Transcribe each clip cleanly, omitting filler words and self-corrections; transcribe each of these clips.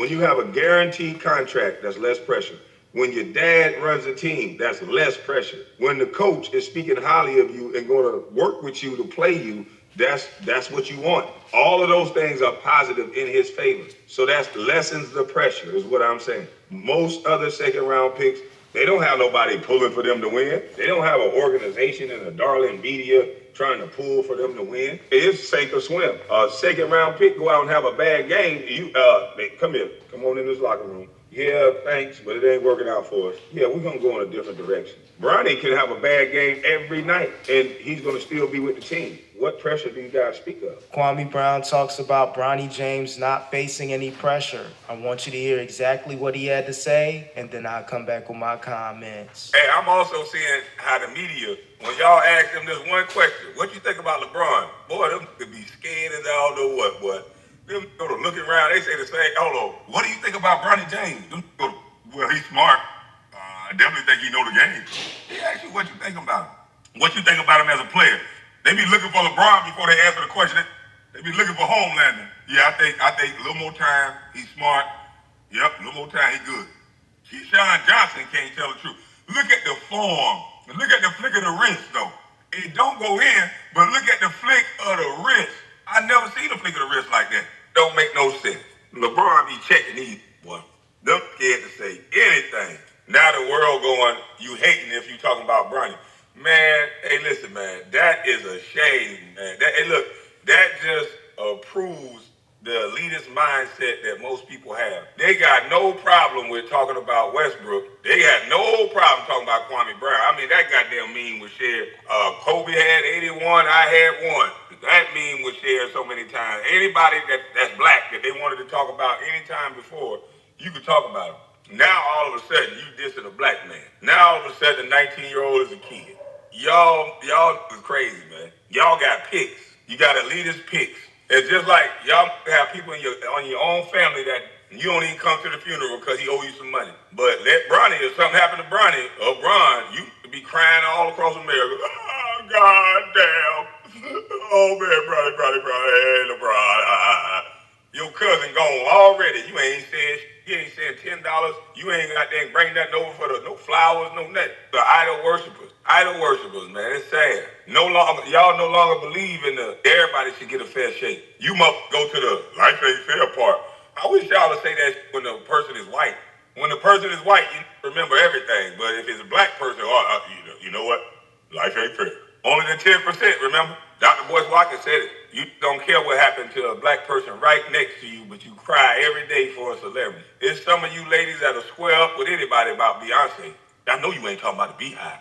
When you have a guaranteed contract, that's less pressure. When your dad runs a team, that's less pressure. When the coach is speaking highly of you and going to work with you to play you, that's what you want. All of those things are positive in his favor. So that lessens the pressure, is what I'm saying. Most other second round picks, they don't have nobody pulling for them to win. They don't have an organization and a darling media trying to pull for them to win. It's sink or swim. A second round pick go out and have a bad game. Come here, come on in this locker room. Yeah, thanks, but it ain't working out for us. Yeah, we're gonna go in a different direction. Bronnie can have a bad game every night, and he's gonna still be with the team. What pressure do you guys speak of? Kwame Brown talks about Bronny James not facing any pressure. I want you to hear exactly what he had to say, and then I'll come back with my comments. Hey, I'm also seeing how the media, when y'all ask them this one question, what you think about LeBron? Boy, them could be scared as I don't know what, boy. Them go to looking around, they say the same, hold on, what do you think about Bronny James? Them go to, well, he's smart. I definitely think he know the game. They ask you what you think about him. What you think about him as a player. They be looking for LeBron before they answer the question. They be looking for Homelander. Yeah, I think a little more time, he's smart. Yep, a little more time, he good. Keyshawn Johnson can't tell the truth. Look at the form. Look at the flick of the wrist, though. It don't go in, but look at the flick of the wrist. I never seen a flick of the wrist like that. Don't make no sense. LeBron be checking these, boy. Them scared to say anything. Now the world going, you hating if you talking about Bronny. Man, hey, listen, man, that is a shame, man. That just proves the elitist mindset that most people have. They got no problem with talking about Westbrook. They got no problem talking about Kwame Brown. I mean, that goddamn meme was shared. Kobe had 81, I had one. That meme was shared so many times. Anybody that's black that they wanted to talk about any time before, you could talk about them. Now all of a sudden you dissing a black man. Now all of a sudden the 19-year-old is a kid. Y'all is crazy, man. Y'all got picks. You got elitist picks. It's just like y'all have people on your own family that you don't even come to the funeral because he owe you some money. But let Bronny, if something happened to Bronny or Bron, you be crying all across America. Oh, God damn. Oh, man, Bronny, hey, LeBron. Your cousin gone already. You ain't said you ain't saying $10. You ain't got to bring nothing over for no flowers, no nothing. The idol worshipers. Idol worshipers, man. It's sad. Y'all no longer believe in everybody should get a fair shake. You must go to the life ain't fair part. I wish y'all would say that when the person is white. When the person is white, you remember everything. But if it's a black person, you know what? Life ain't fair. Only the 10%, remember? Dr. Boyce Watkins said it. You don't care what happened to a black person right next to you, but you cry every day for a celebrity. It's some of you ladies that'll square up with anybody about Beyonce. I know you ain't talking about the Beehive.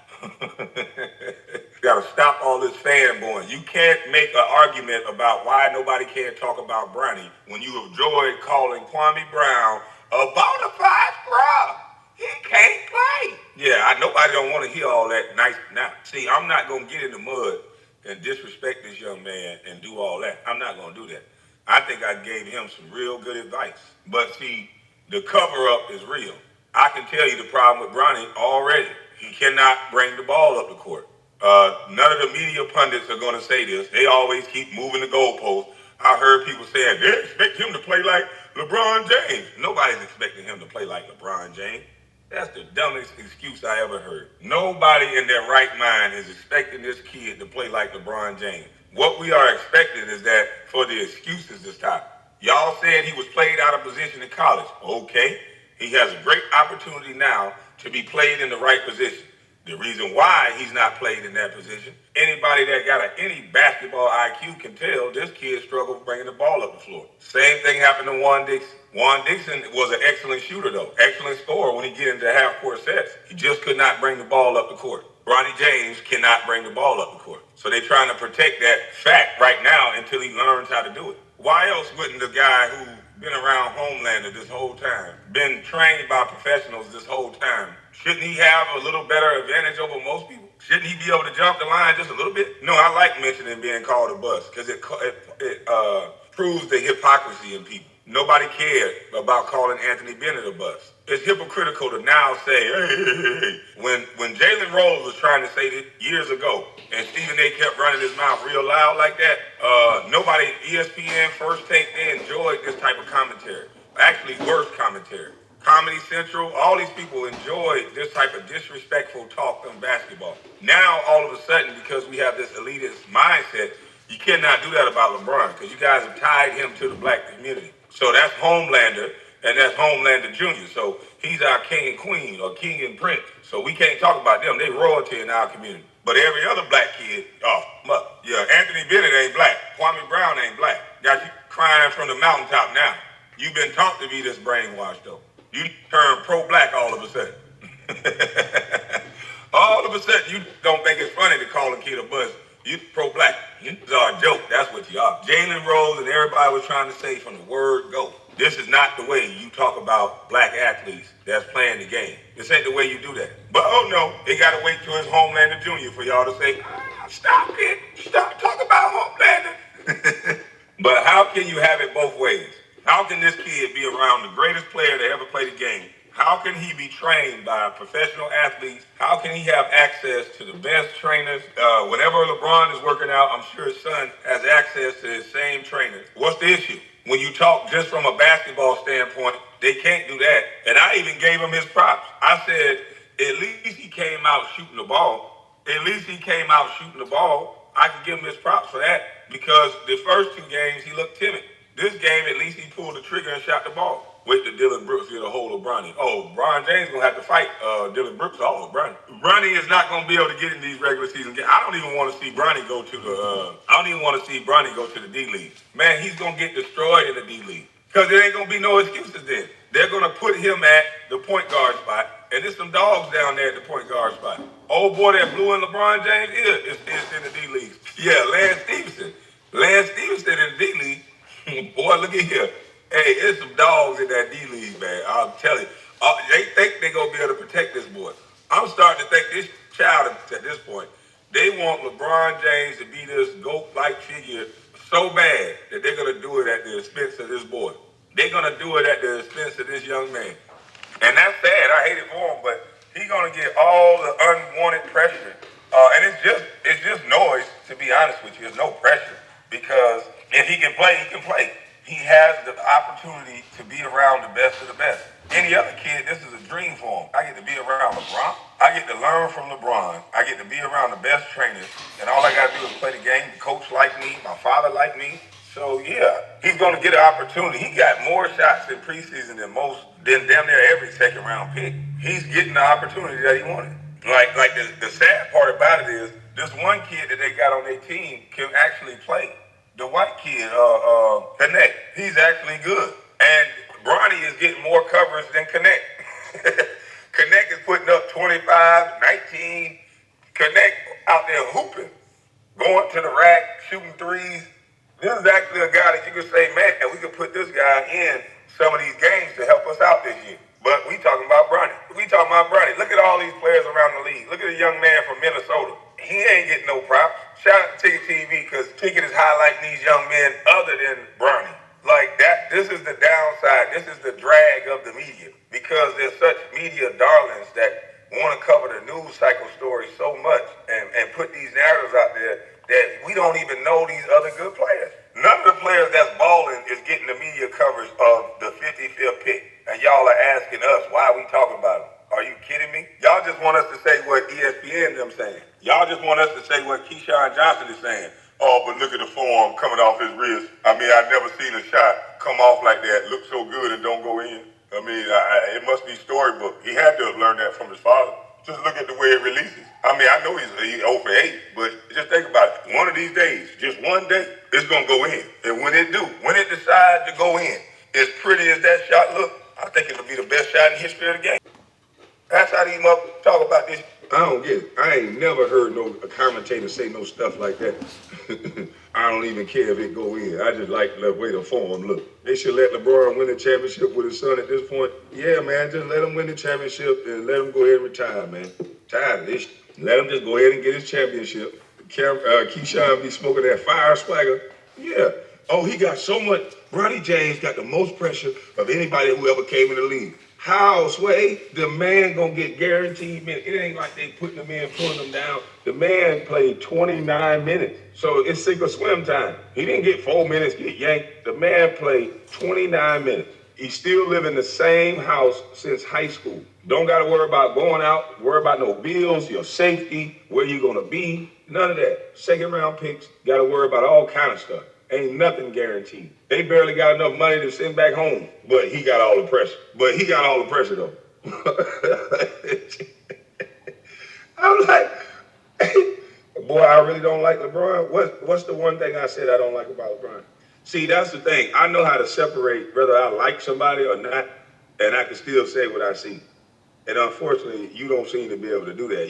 Gotta stop all this fanboying. You can't make an argument about why nobody can't talk about Bronny when you enjoyed calling Kwame Brown a bona fide scrub. He can't play. Yeah, nobody don't want to hear all that nice. Now, see, I'm not gonna get in the mud and disrespect this young man and do all that. I'm not gonna do that. I think I gave him some real good advice. But see, the cover up is real. I can tell you the problem with Bronny already. He cannot bring the ball up the court. None of the media pundits are going to say this. They always keep moving the goalposts. I heard people saying they expect him to play like LeBron James. Nobody's expecting him to play like LeBron James. That's the dumbest excuse I ever heard. Nobody in their right mind is expecting this kid to play like LeBron James. What we are expecting is that for the excuses to stop. Y'all said he was played out of position in college. Okay. He has a great opportunity now to be played in the right position. The reason why he's not played in that position, anybody that got any basketball IQ can tell this kid struggled bringing the ball up the floor. Same thing happened to Juan Dixon. Juan Dixon was an excellent shooter, though. Excellent scorer when he get into half-court sets. He just could not bring the ball up the court. Bronny James cannot bring the ball up the court. So they're trying to protect that fact right now until he learns how to do it. Why else wouldn't the guy who been around Homelander this whole time, been trained by professionals this whole time, shouldn't he have a little better advantage over most people? Shouldn't he be able to jump the line just a little bit? No, I like mentioning being called a bust because it proves the hypocrisy in people. Nobody cared about calling Anthony Bennett a bust. It's hypocritical to now say, hey. When Jalen Rose was trying to say this years ago, and Stephen A. kept running his mouth real loud like that, nobody, ESPN, First Take, they enjoyed this type of commentary. Actually, worse commentary. Comedy Central, all these people enjoy this type of disrespectful talk on basketball. Now, all of a sudden, because we have this elitist mindset, you cannot do that about LeBron because you guys have tied him to the black community. So that's Homelander, and that's Homelander Jr. So he's our king and queen, or king and prince. So we can't talk about them. They royalty in our community. But every other black kid, yeah, Anthony Bennett ain't black. Kwame Brown ain't black. Got you crying from the mountaintop now. You've been taught to be this brainwashed, though. You turn pro-black all of a sudden. All of a sudden, you don't think it's funny to call a kid a buzz. You pro-black. You are a joke. That's what you are. Jalen Rose and everybody was trying to say from the word go. This is not the way you talk about black athletes that's playing the game. This ain't the way you do that. But oh no, they got to wait till it's Homelander Jr. for y'all to say, stop it. Stop talking about Homelander. But how can you have it both ways? How can this kid be around the greatest player to ever play the game? How can he be trained by professional athletes? How can he have access to the best trainers? Whenever LeBron is working out, I'm sure his son has access to his same trainers. What's the issue? When you talk just from a basketball standpoint, they can't do that. And I even gave him his props. I said, at least he came out shooting the ball. At least he came out shooting the ball. I can give him his props for that because the first two games he looked timid. This game, at least he pulled the trigger and shot the ball. Wait till Dylan Brooks get a hold of Bronnie. Oh, Bron James gonna have to fight Dylan Brooks all of Bronnie. Bronnie is not gonna be able to get in these regular season games. I don't even want to see Bronnie go to the. I don't even want to see Bronnie go to the D League. Man, he's gonna get destroyed in the D League because there ain't gonna be no excuses then. They're gonna put him at the point guard spot, and there's some dogs down there at the point guard spot. Old boy that blew in LeBron James is in the D League. Yeah, Lance Stevenson. Lance Stevenson in the D League. Boy, look at here. Hey, there's some dogs in that D League, man. I'll tell you. They think they're going to be able to protect this boy. I'm starting to think this child, at this point, they want LeBron James to be this GOAT-like figure so bad that they're going to do it at the expense of this boy. They're going to do it at the expense of this young man. And that's sad. I hate it for him, but he's going to get all the unwanted pressure. And it's just noise, to be honest with you. There's no pressure because if he can play, he can play. He has the opportunity to be around the best of the best. Any other kid, this is a dream for him. I get to be around LeBron. I get to learn from LeBron. I get to be around the best trainers. And all I got to do is play the game. The coach like me. My father like me. So, yeah, he's going to get an opportunity. He got more shots in preseason than damn near every second round pick. He's getting the opportunity that he wanted. Like the sad part about it is this one kid that they got on their team can actually play. The white kid, Connect, he's actually good. And Bronnie is getting more coverage than Connect. Connect is putting up 25, 19. Connect out there hooping, going to the rack, shooting threes. This is actually a guy that you could say, man, we could put this guy in some of these games to help us out this year. But we talking about Bronnie. Look at all these players around the league. Look at a young man from Minnesota. He ain't getting no props. Shout out to Ticket TV because Ticket is highlighting these young men other than Bronnie. Like that, this is the downside. This is the drag of the media because there's such media darlings that want to cover the news cycle story so much and put these narratives out there that we don't even know these other good players. None of the players that's balling is getting the media coverage of the 55th pick. And y'all are asking us, why are we talking about them? Are you kidding me? Y'all just want us to say what ESPN them saying. Y'all just want us to say what Keyshawn Johnson is saying. Oh, but look at the form coming off his wrist. I mean, I've never seen a shot come off like that, look so good and don't go in. I mean, it must be storybook. He had to have learned that from his father. Just look at the way it releases. I mean, I know he's 0 for 8, but just think about it. One of these days, just one day, it's going to go in. And when it decides to go in, as pretty as that shot look, I think it'll be the best shot in the history of the game. That's how these motherfuckers talk about this. I don't get it. I ain't never heard a commentator say no stuff like that. I don't even care if it go in. I just like the way the form look. They should let LeBron win the championship with his son at this point. Yeah, man, just let him win the championship and let him go ahead and retire, man. Tired of this. Let him just go ahead and get his championship. Keyshawn be smoking that fire swagger. Yeah. Oh, he got so much. Bronnie James got the most pressure of anybody who ever came in the league. How, Sway? The man gonna get guaranteed minutes. It ain't like they putting him in, pulling him down. The man played 29 minutes. So it's sink or swim time. He didn't get 4 minutes, get yanked. The man played 29 minutes. He still live in the same house since high school. Don't got to worry about going out, worry about no bills, your safety, where you gonna be, none of that. Second round picks, got to worry about all kind of stuff. Ain't nothing guaranteed. They barely got enough money to send back home, but he got all the pressure. Though. I'm like, boy, I really don't like LeBron. What's the one thing I said I don't like about LeBron? See, that's the thing. I know how to separate whether I like somebody or not, and I can still say what I see. And unfortunately, you don't seem to be able to do that.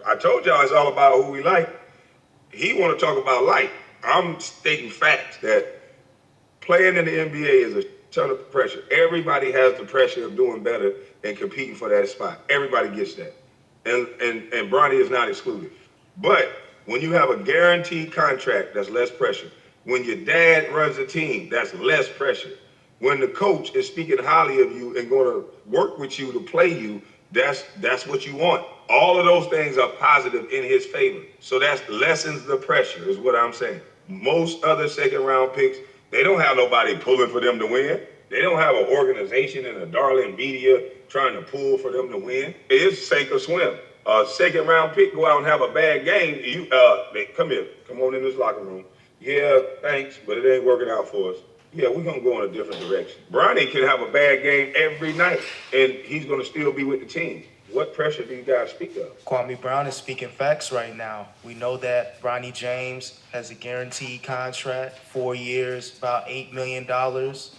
I told y'all it's all about who we like. He want to talk about like. I'm stating facts that playing in the NBA is a ton of pressure. Everybody has the pressure of doing better and competing for that spot. Everybody gets that. And Bronnie is not excluded. But when you have a guaranteed contract, that's less pressure. When your dad runs a team, that's less pressure. When the coach is speaking highly of you and going to work with you to play you, that's what you want. All of those things are positive in his favor. So that lessens the pressure, is what I'm saying. Most other second round picks, they don't have nobody pulling for them to win. They don't have an organization and a darling media trying to pull for them to win. It's sink or swim. A second round pick go out and have a bad game. Come here, come on in this locker room. Yeah, thanks, but it ain't working out for us. Yeah, we're gonna go in a different direction. Bronny can have a bad game every night, and he's gonna still be with the team. What pressure do you guys speak of? Kwame Brown is speaking facts right now. We know that Bronny James has a guaranteed contract, 4 years, about $8 million.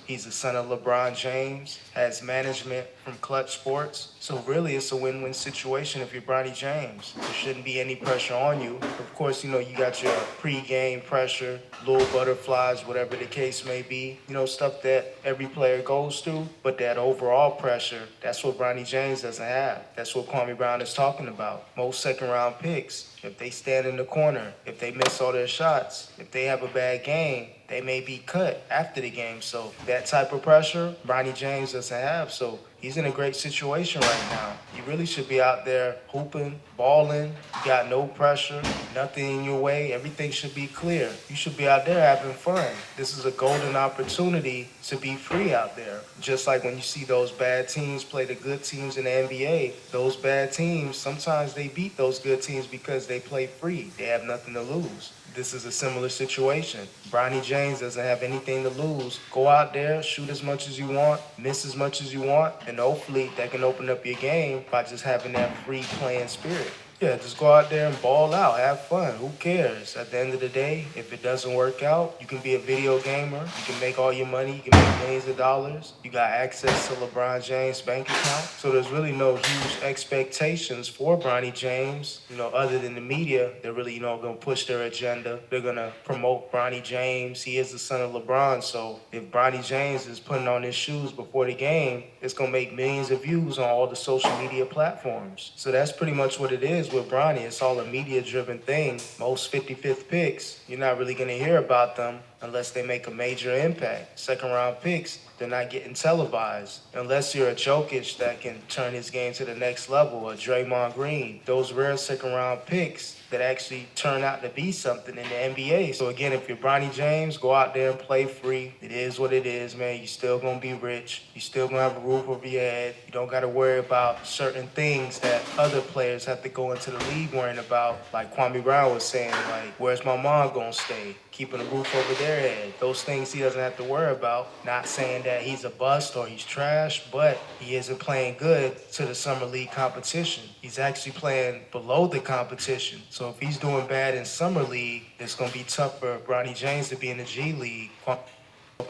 He's the son of LeBron James, has management from Clutch Sports. So really, it's a win-win situation if you're Bronny James. There shouldn't be any pressure on you. Of course, you got your pre-game pressure, little butterflies, whatever the case may be. Stuff that every player goes through. But that overall pressure, that's what Bronny James doesn't have. That's what Kwame Brown is talking about. Most second-round picks, if they stand in the corner, if they miss all their shots, if they have a bad game, they may be cut after the game. So that type of pressure, Bronny James doesn't have. So he's in a great situation right now. You really should be out there hooping, balling. You got no pressure, nothing in your way. Everything should be clear. You should be out there having fun. This is a golden opportunity to be free out there. Just like when you see those bad teams play the good teams in the NBA, those bad teams, sometimes they beat those good teams because they play free. They have nothing to lose. This is a similar situation. Bronny James doesn't have anything to lose. Go out there, shoot as much as you want, miss as much as you want, and hopefully that can open up your game by just having that free playing spirit. Yeah, just go out there and ball out, have fun. Who cares? At the end of the day, if it doesn't work out, you can be a video gamer. You can make all your money. You can make millions of dollars. You got access to LeBron James' bank account. So there's really no huge expectations for Bronny James, other than the media. They're really, going to push their agenda. They're going to promote Bronny James. He is the son of LeBron. So if Bronny James is putting on his shoes before the game, it's going to make millions of views on all the social media platforms. So that's pretty much what it is with Bronny. It's all a media-driven thing. Most 55th picks, you're not really going to hear about them unless they make a major impact. Second-round picks, they're not getting televised. Unless you're a Jokic that can turn his game to the next level, a Draymond Green. Those rare second-round picks that actually turn out to be something in the NBA. So again, if you're Bronny James, go out there and play free. It is what it is, man. You're still going to be rich. You're still going to have a roof over your head. You don't got to worry about certain things that other players have to go into the league worrying about. Like Kwame Brown was saying, like, where's my mom going to stay? Keeping a roof over their head. Those things he doesn't have to worry about. Not saying that he's a bust or he's trash, but he isn't playing good to the summer league competition. He's actually playing below the competition. So if he's doing bad in summer league, it's going to be tough for Bronny James to be in the G League.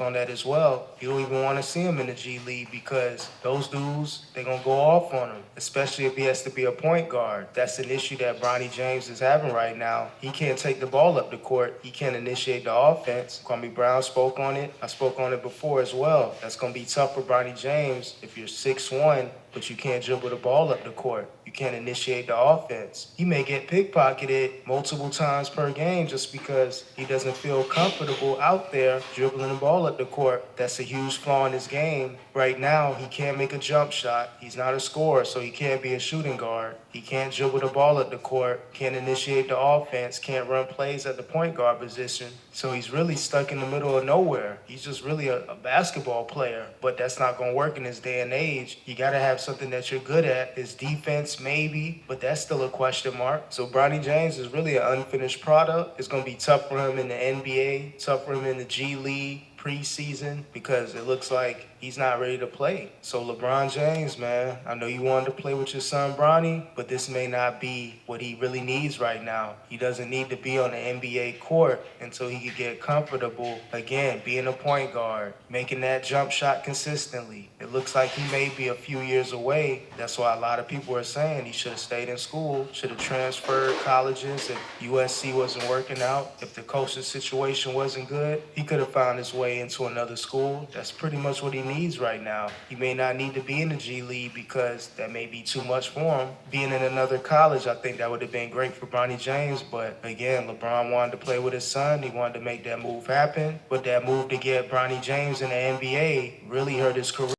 On that as well. You don't even want to see him in the G League because those dudes, they're going to go off on him, especially if he has to be a point guard. That's an issue that Bronny James is having right now. He can't take the ball up the court. He can't initiate the offense. Kwame Brown spoke on it. I spoke on it before as well. That's going to be tough for Bronny James if you're 6'1", but you can't dribble the ball up the court. You can't initiate the offense. He may get pickpocketed multiple times per game just because he doesn't feel comfortable out there dribbling the ball ball up the court. That's a huge flaw in his game. Right now, he can't make a jump shot. He's not a scorer, so he can't be a shooting guard. He can't dribble the ball up the court, can't initiate the offense, can't run plays at the point guard position. So he's really stuck in the middle of nowhere. He's just really a basketball player, but that's not going to work in this day and age. You got to have something that you're good at. His defense, maybe, but that's still a question mark. So Bronny James is really an unfinished product. It's going to be tough for him in the NBA, tough for him in the G League preseason, because it looks like he's not ready to play. So LeBron James, man, I know you wanted to play with your son Bronny, but this may not be what he really needs right now. He doesn't need to be on the NBA court until he can get comfortable again, being a point guard, making that jump shot consistently. It looks like he may be a few years away. That's why a lot of people are saying he should have stayed in school, should have transferred colleges if USC wasn't working out, if the coaching situation wasn't good. He could have found his way into another school. That's pretty much what he needs right now. He may not need to be in the G League because that may be too much for him. Being in another college, I think that would have been great for Bronny James, but again, LeBron wanted to play with his son. He wanted to make that move happen, but that move to get Bronny James in the NBA really hurt his career.